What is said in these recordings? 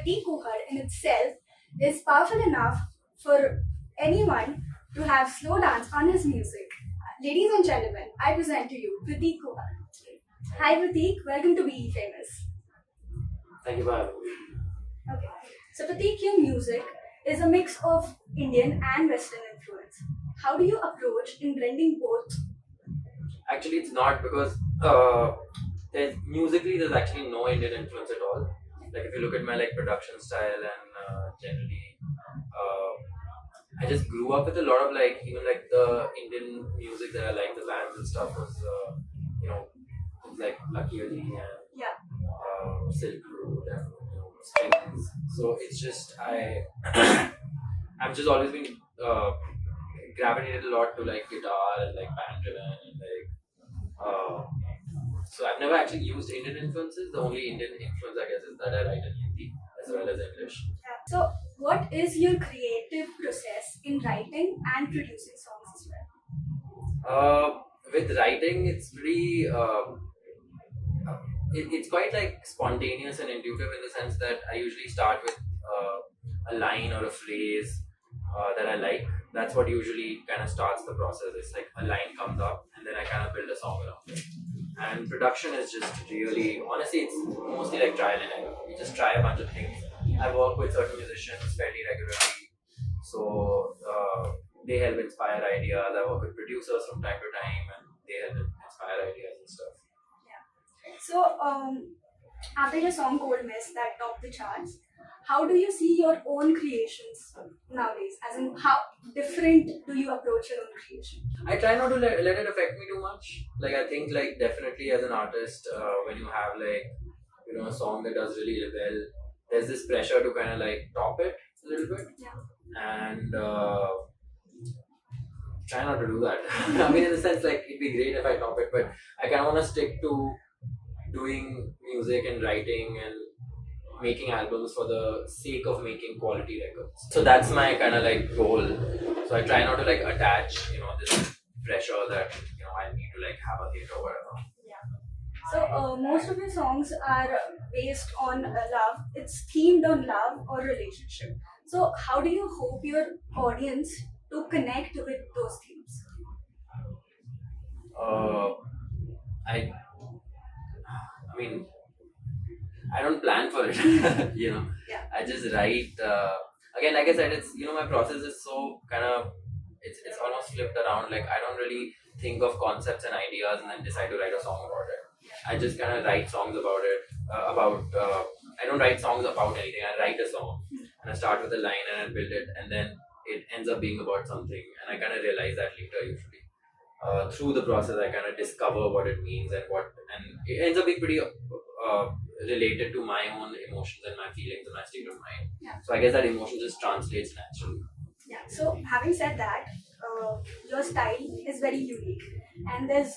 Prateek Kuhad in itself is powerful enough for anyone to have slow dance on his music. Ladies and gentlemen, I present to you Prateek Kuhad. Hi Prateek, welcome to Be Famous. Thank you for having me. Okay. So Prateek, your music is a mix of Indian and Western influence. How do you approach in blending both? Actually, it's not because there's actually no Indian influence at all. Like if you look at my like production style and generally, I just grew up with a lot of like even like the Indian music that I like, the bands and stuff was you know like Lucky Ali and Yeah. Silk Road and strings. So it's just I've just always been gravitated a lot to like guitar and like band driven and like so I've never actually used Indian influences. The only Indian influence I guess is that I write in Hindi as well as English. So, what is your creative process in writing and producing songs as well? With writing, it's pretty. It's quite like spontaneous and intuitive in the sense that I usually start with a line or a phrase that I like. That's what usually kind of starts the process. It's like a line comes up and then I kind of build a song around it. And production is just really, honestly, it's mostly like trial and error. You just try a bunch of things. I work with certain musicians fairly regularly, so they help inspire ideas. I work with producers from time to time, and they help inspire ideas and stuff. So, after your song Cold Mist that topped the charts, how do you see your own creations nowadays? As in, how different do you approach your own creation? I try not to let it affect me too much. Like I think like definitely as an artist, when you have like a song that does really well, there's this pressure to kind of like top it a little bit. Yeah. And try not to do that. I mean, in the sense like it'd be great if I top it, but I kind of want to stick to doing music and writing and making albums for the sake of making quality records. So that's my kind of like goal. So I try not to like attach this pressure that I need to like have a hit or whatever. So, most of your songs are based on love. It's themed on love or relationship. So, how do you hope your audience to connect with those themes? I mean, I don't plan for it. Yeah. I just write. Again, like I said, it's my process is so kind of it's almost flipped around. Like I don't really think of concepts and ideas and then decide to write a song about it. I just kind of write songs about it. I don't write songs about anything. I write a song and I start with a line and I build it, and then it ends up being about something, and I kind of realize that later usually. Through the process, I kind of discover what it means and it ends up being pretty related to my own emotions and my feelings and my state of mind. Yeah. So I guess that emotion just translates naturally. Yeah. So, having said that, your style is very unique, and there's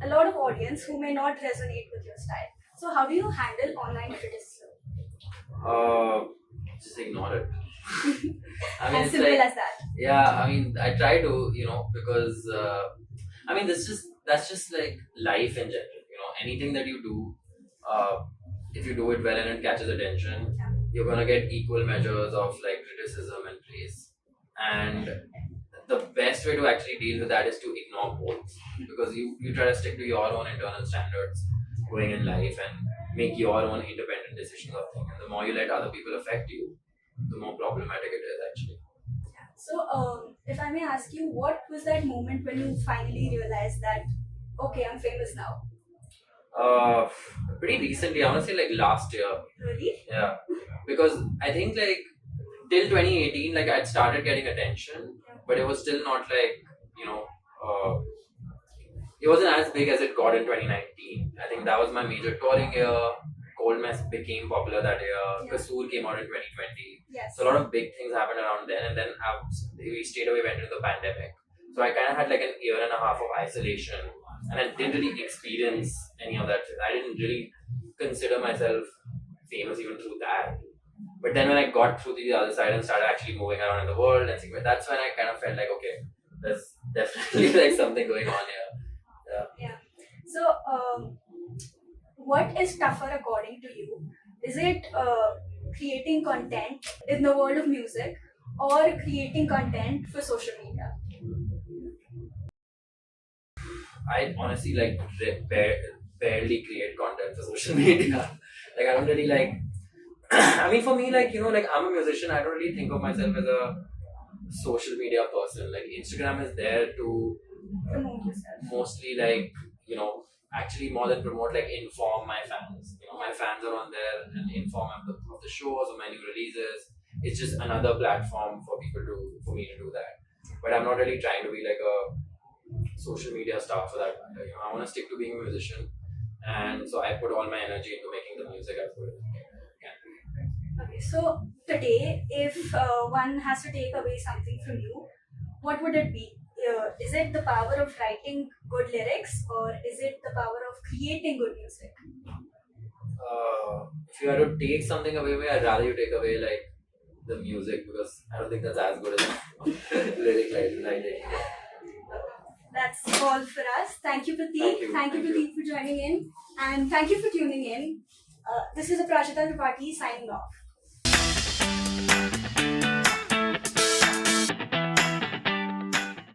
a lot of audience who may not resonate with your style. So, how do you handle online criticism? Just ignore it. I As simple as that. Yeah, I mean, I try to, because I mean, that's just like life in general. Anything that you do, if you do it well and it catches attention, you're gonna get equal measures of like criticism and praise. And the best way to actually deal with that is to ignore both, because you try to stick to your own internal standards going in life and make your own independent decisions of things. And the more you let other people affect you, the more problematic it is actually. So, if I may ask you, what was that moment when you finally realized that, okay, I'm famous now? Pretty recently, I want to say like last year. Really? Yeah, because I think like till 2018, like I'd started getting attention, but it was still not like it wasn't as big as it got in 2019. I think that was my major touring year. Cold Mess became popular that year. Yeah. Kasoor came out in 2020. Yes. So a lot of big things happened around then, and then we straight away went into the pandemic. So I kind of had like an year and a half of isolation, and I didn't really experience any of that. I didn't really consider myself famous even through that. But then when I got through the other side and started actually moving around in the world and things, that's when I kind of felt like, okay, there's definitely like something going on here. Yeah. So, what is tougher according to you? Is it creating content in the world of music or creating content for social media? I honestly like barely create content for social media. Like I don't really like. I mean, for me, like like I'm a musician. I don't really think of myself as a social media person. Like Instagram is there to Promote yourself. mostly like actually more than promote, like inform my fans. My fans are on there and inform of the shows or my new releases. It's just another platform for for me to do that. But I'm not really trying to be like a social media star for that matter. I want to stick to being a musician, and so I put all my energy into making the music as good as I can. Okay, so today, if one has to take away something from you, what would it be? Is it the power of writing good lyrics, or is it the power of creating good music? If you had to take something away, I'd rather you take away like the music, because I don't think that's as good as lyric writing. That's all for us. Thank you, Prateek. Thank you. Thank you, Thank Prateek, for joining in. And thank you for tuning in. This is Aprajita Tripathi signing off.